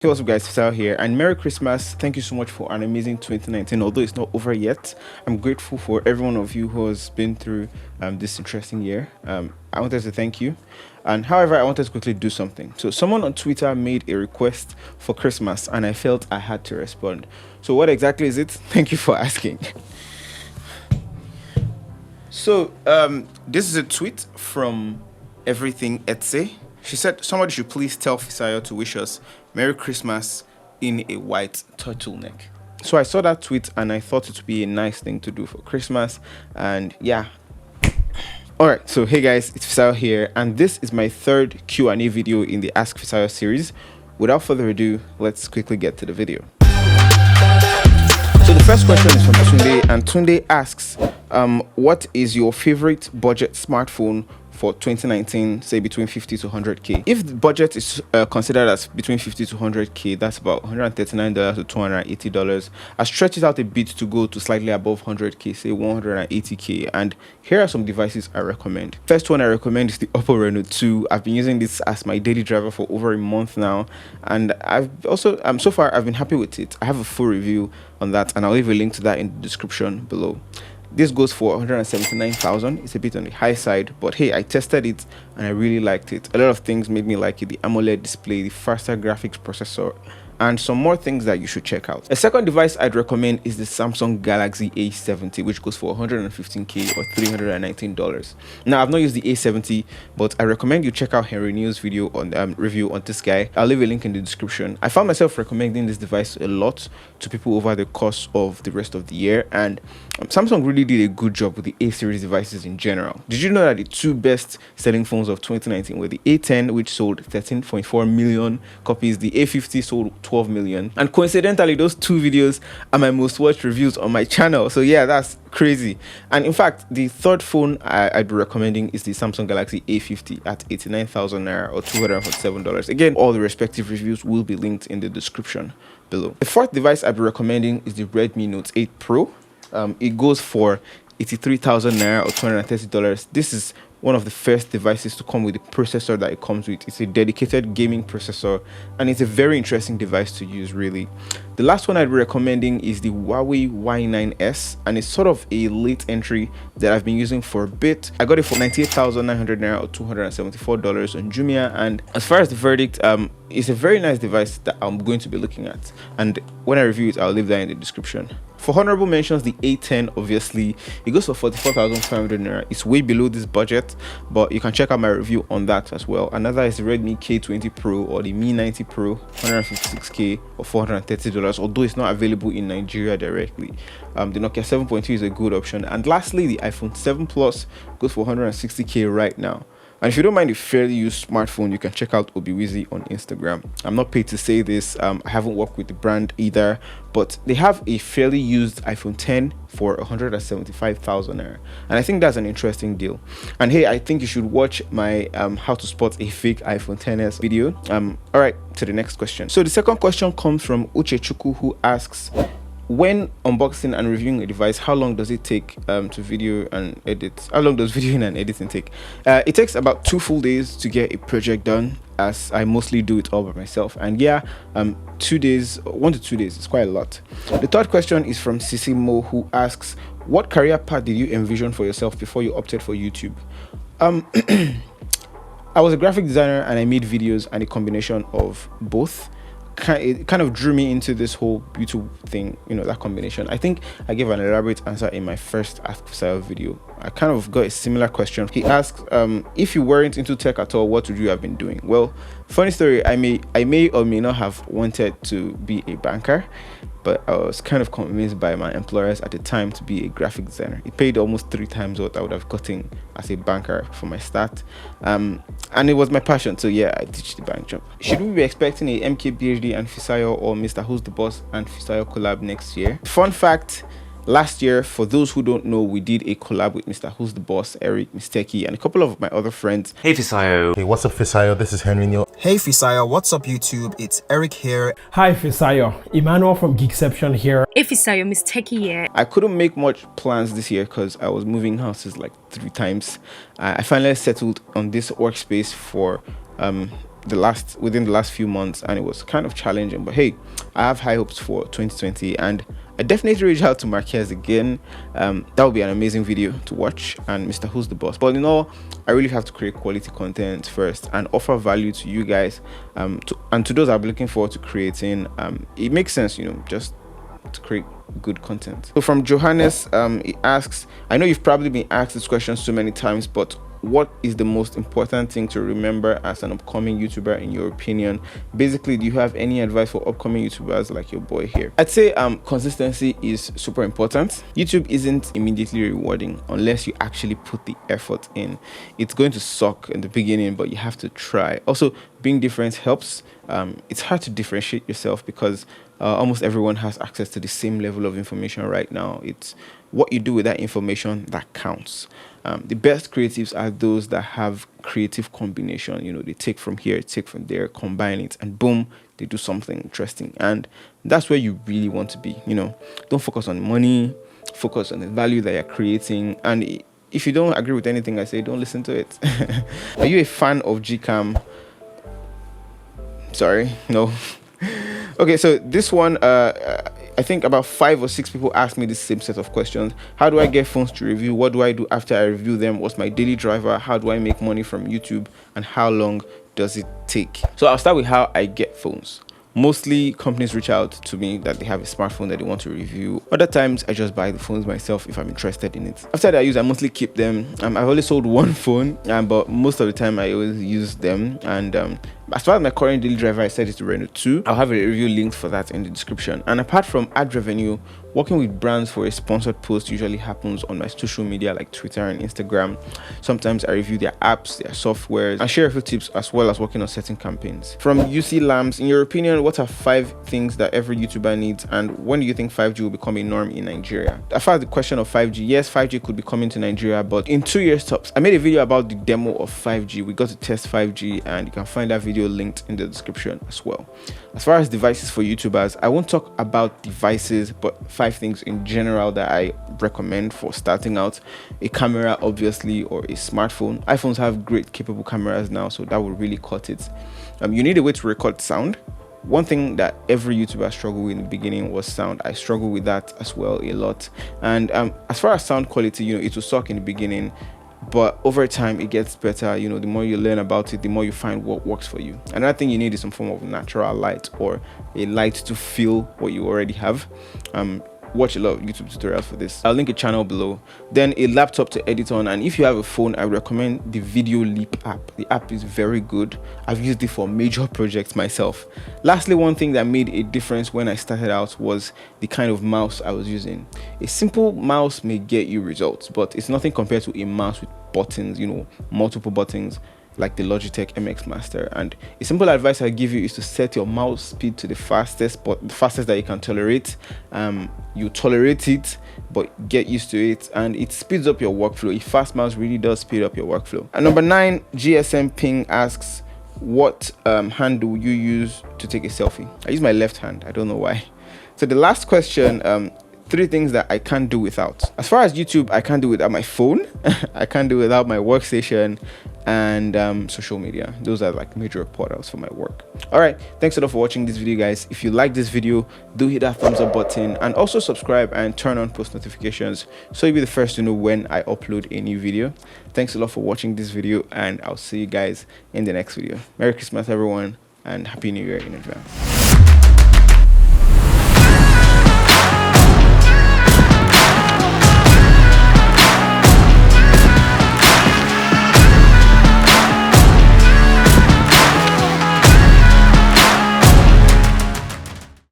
Hey, what's up guys, Fisayo here, and Merry Christmas. Thank you so much for an amazing 2019. Although it's not over yet, I'm grateful for every one of you who has been through this interesting year. I wanted to thank you, and however, I wanted to quickly do something. So someone on Twitter made a request for Christmas, and I felt I had to respond. So what exactly is it? Thank you for asking. So this is a tweet from Everything Etsy. She said, somebody should please tell Fisayo to wish us Merry Christmas in a white turtleneck. So I saw that tweet and I thought it would be a nice thing to do for Christmas. And yeah. Alright, so hey guys, it's Fisayo here. And this is my third Q&A video in the Ask Fisayo series. Without further ado, let's quickly get to the video. So the first question is from Tunde, and Tunde asks, what is your favorite budget smartphone for 2019, say between 50 to 100k? If the budget is considered as between 50 to 100k, that's about $139 to $280. I stretch it out a bit to go to slightly above 100k, say 180k, and here are some devices I recommend. First one I recommend is the Oppo Reno 2. I've been using this as my daily driver for over a month now, and I've also so far I've been happy with it. I have a full review on that, and I'll leave a link to that in the description below. This goes for 179,000. It's a bit on the high side, but hey, I tested it and I really liked it. A lot of things made me like it: the AMOLED display, the faster graphics processor, and some more things that you should check out. A second device I'd recommend is the Samsung Galaxy A70, which goes for 115k or $319. Now, I've not used the A70, but I recommend you check out Henry News video on review on this guy. I'll leave a link in the description. I found myself recommending this device a lot to people over the course of the rest of the year, and Samsung really did a good job with the A series devices in general. Did you know that the two best selling phones of 2019 were the A10, which sold 13.4 million copies, the A50 sold 12 million, and coincidentally those two videos are my most watched reviews on my channel. So yeah, that's crazy. And in fact, the third phone I'd be recommending is the Samsung Galaxy A50 at 89,000 naira or $247. Again, all the respective reviews will be linked in the description below. The fourth device I'd be recommending is the Redmi Note 8 Pro. It goes for 83,000 naira or $230. This is one of the first devices to come with the processor that it comes with. It's a dedicated gaming processor, and it's a very interesting device to use, really. The last one I'd be recommending is the Huawei Y9S, and it's sort of a late entry that I've been using for a bit. I got it for 98,900 naira or $274 on Jumia, and as far as the verdict, it's a very nice device that I'm going to be looking at, and when I review it, I'll leave that in the description. For honorable mentions, the A10, obviously, it goes for 44,500 naira. It's way below this budget, but you can check out my review on that as well. Another is the Redmi K20 Pro or the Mi 90 Pro, 156k or $430, although it's not available in Nigeria directly. The Nokia 7.2 is a good option. And lastly, the iPhone 7 Plus goes for 160k right now. And if you don't mind a fairly used smartphone, you can check out Obiwizi on Instagram. I'm not paid to say this. I haven't worked with the brand either, but they have a fairly used iPhone 10 for 175,000 naira, and I think that's an interesting deal. And hey, I think you should watch my how to spot a fake iPhone 10s video. All right, to the next question. So the second question comes from Uchechukwu, who asks, when unboxing and reviewing a device, how long does it take to video and edit? How long does videoing and editing take? It takes about 2 full days to get a project done, as I mostly do it all by myself. And yeah, 2 days, 1 to 2 days is quite a lot. The third question is from Sisimo, who asks, what career path did you envision for yourself before you opted for YouTube? I was a graphic designer and I made videos, and a combination of both. It kind of drew me into this whole YouTube thing, you know, that combination. I think I gave an elaborate answer in my first Ask Fisayo video. I kind of got a similar question. He asked, if you weren't into tech at all, what would you have been doing? Well, funny story, I may or may not have wanted to be a banker, but I was kind of convinced by my employers at the time to be a graphic designer. It paid almost 3 times what I would have gotten as a banker for my start, and it was my passion, so yeah, I ditched the bank job. Should we be expecting a MK PhD and Fisayo or Mr. Who's the Boss and Fisayo collab next year? Fun fact, last year, for those who don't know, we did a collab with Mr. Who's the Boss, Eric, Misteki, and a couple of my other friends. Hey Fisayo. Hey, what's up Fisayo? This is Henry Neil. Hey Fisayo, what's up YouTube? It's Eric here. Hi Fisayo, Emmanuel from Geekception here. Hey Fisayo, Misteki here. I couldn't make much plans this year because I was moving houses like 3 times. I finally settled on this workspace for within the last few months, and it was kind of challenging. But hey, I have high hopes for 2020, and I definitely reach out to Marquez again. That would be an amazing video to watch, and Mr. Who's the Boss. But I really have to create quality content first and offer value to you guys, and to those I'll be looking forward to creating. It makes sense, just to create good content. So from Johannes, he asks, I know you've probably been asked this question so many times, but what is the most important thing to remember as an upcoming YouTuber in your opinion? Basically, do you have any advice for upcoming YouTubers like your boy here? I'd say consistency is super important. YouTube isn't immediately rewarding unless you actually put the effort in. It's going to suck in the beginning, but you have to try. Also, being different helps. It's hard to differentiate yourself because almost everyone has access to the same level of information right now. It's what you do with that information that counts. The best creatives are those that have creative combination. They take from here, take from there, combine it, and boom, they do something interesting. And that's where you really want to be. Don't focus on money, focus on the value that you're creating. And if you don't agree with anything I say, don't listen to it. Are you a fan of Gcam? Sorry, no. Okay, so this one, I think about 5 or 6 people asked me the same set of questions. How do I get phones to review? What do I do after I review them? What's my daily driver? How do I make money from YouTube? And how long does it take? So I'll start with how I get phones. Mostly companies reach out to me that they have a smartphone that they want to review. Other times I just buy the phones myself if I'm interested in it. After that I mostly keep them. I've only sold one phone, but most of the time I always use them. And as far as my current daily driver, I set it to Reno 2. I'll have a review linked for that in the description. And apart from ad revenue, working with brands for a sponsored post usually happens on my social media like Twitter and Instagram. Sometimes I review their apps, their softwares, and share a few tips as well as working on certain campaigns. From UC Lambs, in your opinion, what are 5 things that every YouTuber needs, and when do you think 5G will become a norm in Nigeria? As far as the question of 5G, yes, 5G could be coming to Nigeria, but in 2 years tops. I made a video about the demo of 5G. We got to test 5G, and you can find that video linked in the description as well. As far as devices for YouTubers, I won't talk about devices, but 5 things in general that I recommend for starting out. A camera, obviously, or a smartphone. iPhones have great capable cameras now, so that will really cut it. You need a way to record sound. One thing that every YouTuber struggled with in the beginning was sound. I struggled with that as well a lot. And as far as sound quality, it will suck in the beginning, but over time it gets better. The more you learn about it, the more you find what works for you. Another thing you need is some form of natural light, or a light to feel what you already have. Watch a lot of YouTube tutorials for this. I'll link a channel below. Then a laptop to edit on, and if you have a phone, I recommend the Video Leap app. The app is very good. I've used it for major projects myself. Lastly, one thing that made a difference when I started out was the kind of mouse I was using. A simple mouse may get you results, but it's nothing compared to a mouse with buttons, multiple buttons, like the Logitech MX Master. And a simple advice I give you is to set your mouse speed to the fastest, but the fastest that you can tolerate. You tolerate it, but get used to it, and it speeds up your workflow. A fast mouse really does speed up your workflow. And number 9, GSM Ping asks, what hand do you use to take a selfie? I use my left hand. I don't know why. So the last question, 3 things that I can't do without. As far as YouTube, I can't do without my phone. I can't do without my workstation, and social media. Those are like major portals for my work. All right, thanks a lot for watching this video, guys. If you like this video, do hit that thumbs up button, and also subscribe and turn on post notifications so you'll be the first to know when I upload a new video. Thanks a lot for watching this video, and I'll see you guys in the next video. Merry Christmas, everyone, and Happy New Year in advance.